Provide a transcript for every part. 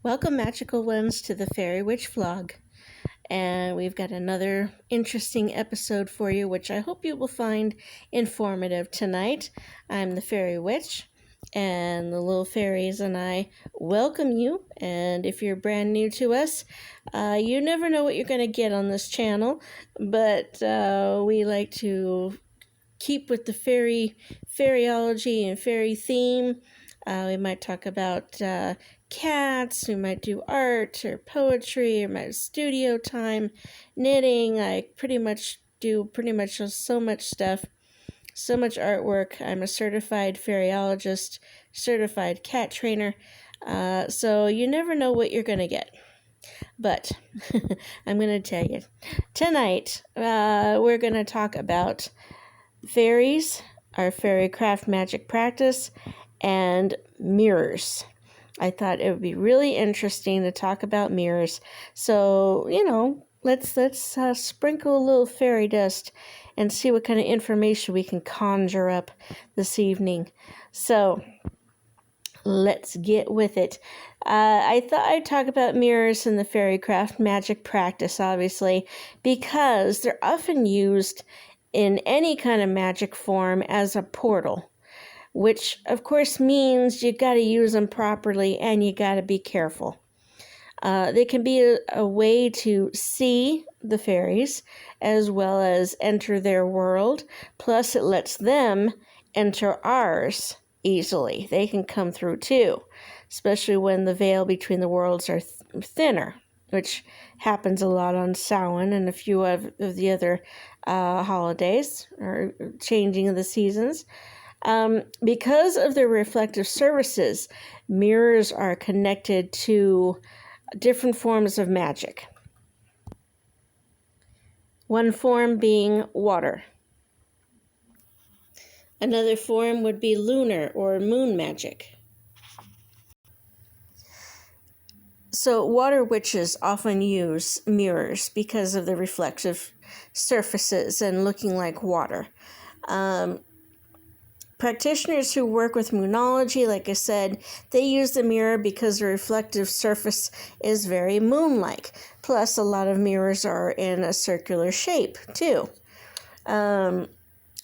Welcome, magical ones, to the Faerie Witch vlog. And we've got another interesting episode for you, which I hope you will find informative tonight. I'm the Faerie Witch, and the little fairies and I welcome you. And if you're brand new to us, you never know what you're going to get on this channel, but we like to keep with the fairyology and fairy theme. We might talk about cats, we might do art or poetry, or my studio time, knitting. I pretty much do so much stuff, so much artwork. I'm a certified fairyologist, certified cat trainer, so you never know what you're going to get. But I'm going to tell you, tonight we're going to talk about fairies, our fairy craft magic practice, and mirrors. I thought it would be really interesting to talk about mirrors. So, let's sprinkle a little fairy dust and see what kind of information we can conjure up this evening. So, let's get with it. I thought I'd talk about mirrors in the fairy craft magic practice, obviously, because they're often used in any kind of magic form as a portal, which of course means you got to use them properly and you got to be careful. They can be a way to see the fairies as well as enter their world, plus it lets them enter ours easily. They can come through too, especially when the veil between the worlds are thinner, which happens a lot on Samhain and a few of the other holidays or changing of the seasons. Because of their reflective surfaces, mirrors are connected to different forms of magic. One form being water. Another form would be lunar or moon magic. So water witches often use mirrors because of the reflective surfaces and looking like water. Practitioners who work with moonology, like I said, they use the mirror because the reflective surface is very moon-like. Plus, a lot of mirrors are in a circular shape, too.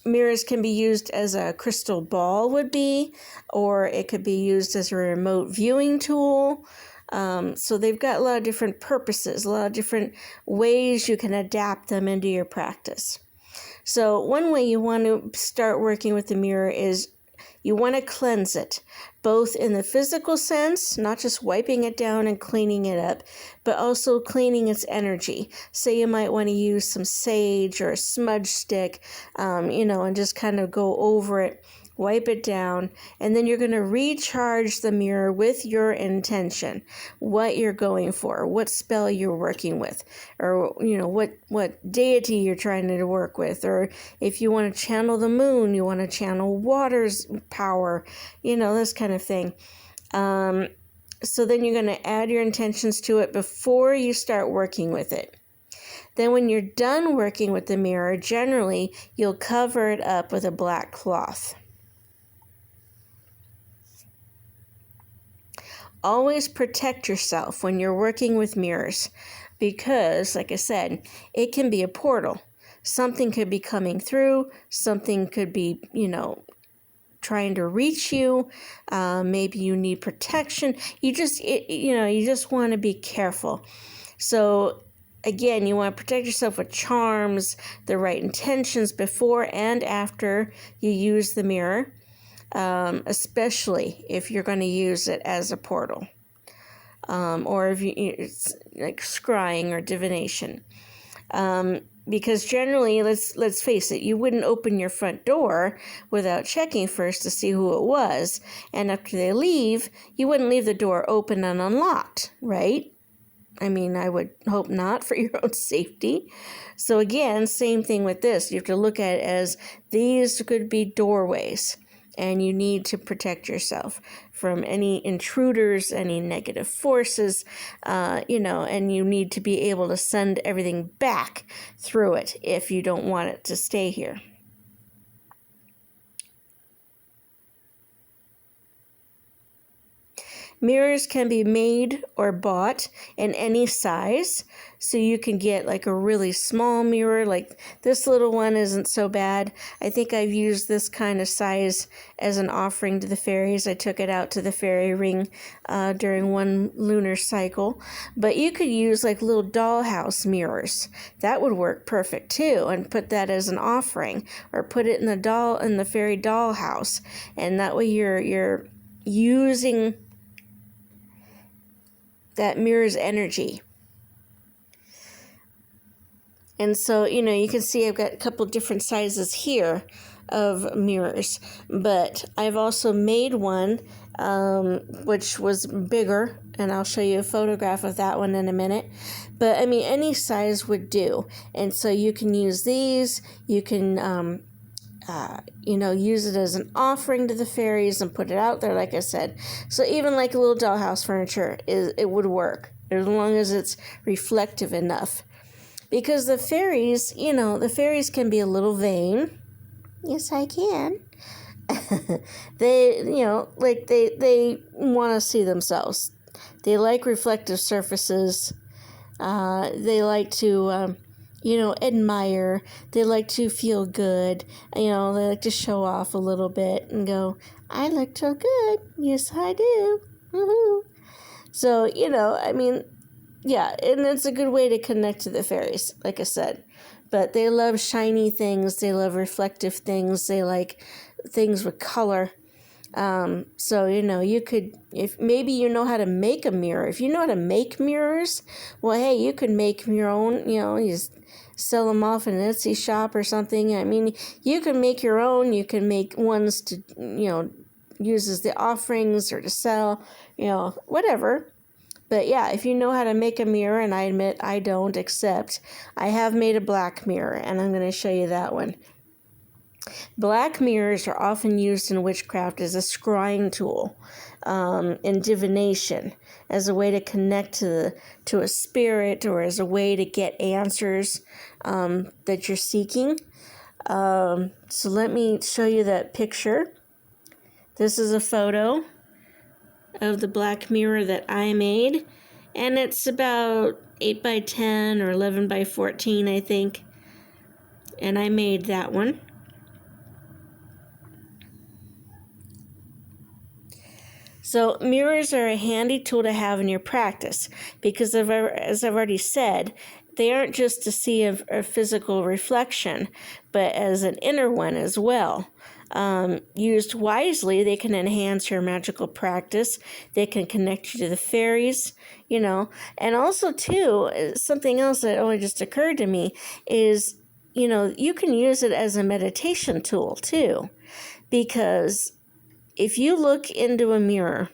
Mirrors can be used as a crystal ball would be, or it could be used as a remote viewing tool. So they've got a lot of different purposes, a lot of different ways you can adapt them into your practice. So one way you want to start working with the mirror is you want to cleanse it, both in the physical sense, not just wiping it down and cleaning it up, but also cleaning its energy. So you might want to use some sage or a smudge stick, and just kind of go over it, wipe it down, and then you're going to recharge the mirror with your intention, what you're going for, what spell you're working with, or what deity you're trying to work with, or if you want to channel the moon, you want to channel water's power, this kind of thing. So then you're going to add your intentions to it before you start working with it. Then when you're done working with the mirror, generally you'll cover it up with a black cloth. Always protect yourself when you're working with mirrors because, like I said, it can be a portal. Something could be coming through. Something could be, trying to reach you. Maybe you need protection. You just want to be careful. So again, you want to protect yourself with charms, the right intentions before and after you use the mirror. Especially if you're going to use it as a portal, or if it's like scrying or divination. Because generally, let's face it, you wouldn't open your front door without checking first to see who it was, and after they leave, you wouldn't leave the door open and unlocked, right? I mean, I would hope not, for your own safety. So again, same thing with this. You have to look at it as these could be doorways. And you need to protect yourself from any intruders, any negative forces, and you need to be able to send everything back through it if you don't want it to stay here. Mirrors can be made or bought in any size. So you can get like a really small mirror, like this little one isn't so bad. I think I've used this kind of size as an offering to the fairies. I took it out to the fairy ring during one lunar cycle. But you could use like little dollhouse mirrors. That would work perfect too, and put that as an offering, or put it in the fairy dollhouse, and that way you're using that mirror's energy. And so, you can see I've got a couple different sizes here of mirrors, but I've also made one which was bigger, and I'll show you a photograph of that one in a minute. But I mean, any size would do. And so you can use these, you can use it as an offering to the fairies and put it out there, like I said. So even like a little dollhouse furniture, it would work, as long as it's reflective enough. Because the fairies can be a little vain. Yes, I can. They want to see themselves. They like reflective surfaces. They like to, admire. They like to feel good. They like to show off a little bit and go, I look so good. Yes, I do. Woo-hoo. So, yeah, and it's a good way to connect to the fairies, like I said. But they love shiny things. They love reflective things. They like things with color. So, you could, if maybe you know how to make a mirror. If you know how to make mirrors, well, hey, you could make your own, you just sell them off in an Etsy shop or something. I mean, you can make your own. You can make ones to, use as the offerings or to sell, whatever. But yeah, if you know how to make a mirror, and I admit I don't, except I have made a black mirror, and I'm going to show you that one. Black mirrors are often used in witchcraft as a scrying tool, in divination, as a way to connect to a spirit, or as a way to get answers that you're seeking. So let me show you that picture. This is a photo of the black mirror that I made, and it's about 8 by 10 or 11 by 14, I think, and I made that one. So mirrors are a handy tool to have in your practice, because as I've already said, they aren't just to see a physical reflection, but as an inner one as well. Used wisely, they can enhance your magical practice. They can connect you to the fairies, and also too, something else that only just occurred to me is, you can use it as a meditation tool too, because if you look into a mirror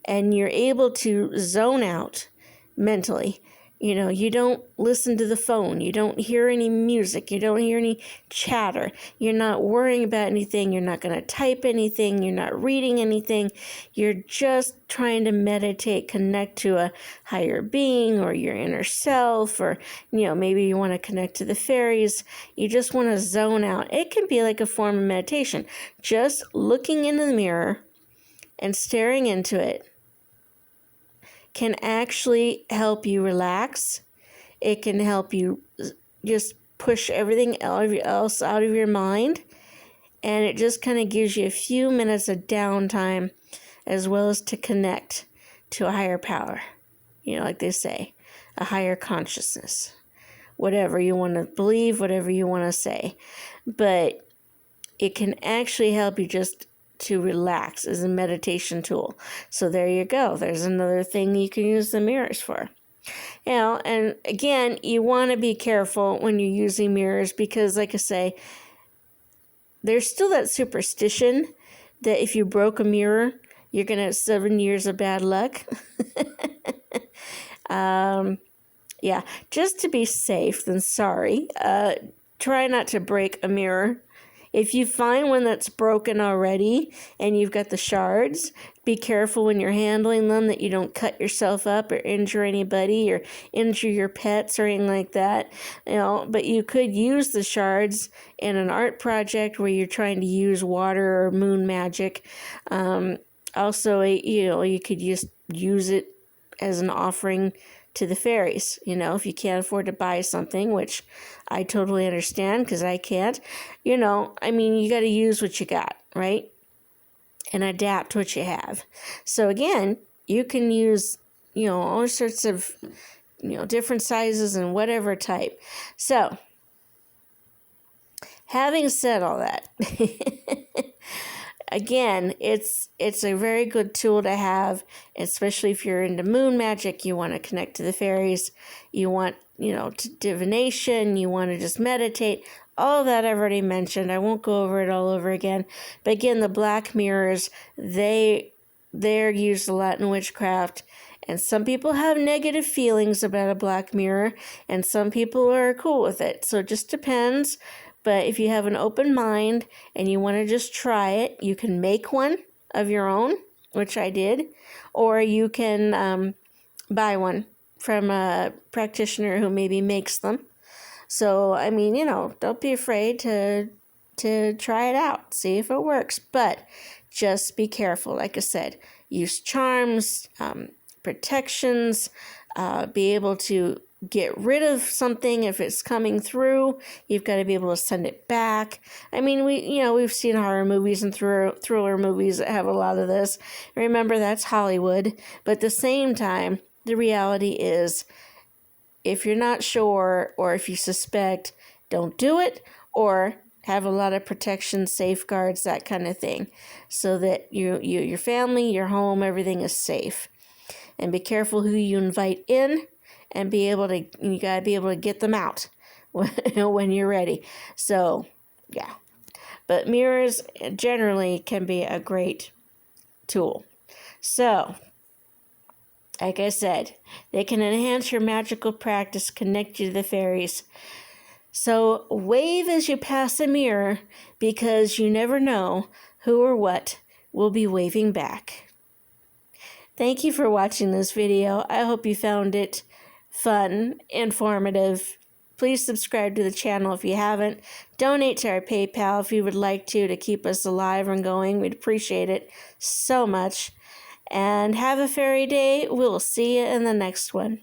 and you're able to zone out mentally, you don't listen to the phone, you don't hear any music, you don't hear any chatter, you're not worrying about anything, you're not going to type anything, you're not reading anything, you're just trying to meditate, connect to a higher being or your inner self, or maybe you want to connect to the fairies, you just want to zone out. It can be like a form of meditation. Just looking into the mirror and staring into it can actually help you relax. It can help you just push everything else out of your mind. And it just kind of gives you a few minutes of downtime, as well as to connect to a higher power. Like they say, a higher consciousness. Whatever you want to believe, whatever you want to say. But it can actually help you just to relax as a meditation tool. So there you go. There's another thing you can use the mirrors for. And again, you want to be careful when you're using mirrors, because like I say, there's still that superstition that if you broke a mirror, you're going to have 7 years of bad luck. Yeah, just to be safe than sorry, try not to break a mirror. If you find one that's broken already and you've got the shards, be careful when you're handling them that you don't cut yourself up or injure anybody or injure your pets or anything like that. But you could use the shards in an art project where you're trying to use water or moon magic. Also, you could use it as an offering to the fairies. If you can't afford to buy something, which I totally understand because I can't, you got to use what you got, right? And adapt what you have. So again, you can use, all sorts of, different sizes and whatever type. So, having said all that, again, it's a very good tool to have, especially if you're into moon magic, you want to connect to the fairies, you want, to divination, you want to just meditate, all that I've already mentioned. I won't go over it all over again. But again, the black mirrors, they're used a lot in witchcraft. And some people have negative feelings about a black mirror, and some people are cool with it. So it just depends. But if you have an open mind and you want to just try it, you can make one of your own, which I did, or you can buy one from a practitioner who maybe makes them. So, don't be afraid to try it out, see if it works. But just be careful. Like I said, use charms, protections, be able to get rid of something if it's coming through. You've got to be able to send it back. We've seen horror movies and thriller movies that have a lot of this. Remember, that's Hollywood. But at the same time, the reality is, if you're not sure or if you suspect, don't do it, or have a lot of protection, safeguards, that kind of thing, so that your family, your home, everything is safe. And be careful who you invite in, and you gotta be able to get them out when you're ready. So, yeah. But mirrors generally can be a great tool. So, like I said, they can enhance your magical practice, connect you to the fairies. So wave as you pass a mirror, because you never know who or what will be waving back. Thank you for watching this video. I hope you found it fun, informative. Please subscribe to the channel if you haven't. Donate to our PayPal if you would like to keep us alive and going. We'd appreciate it so much. And have a fairy day. We'll see you in the next one.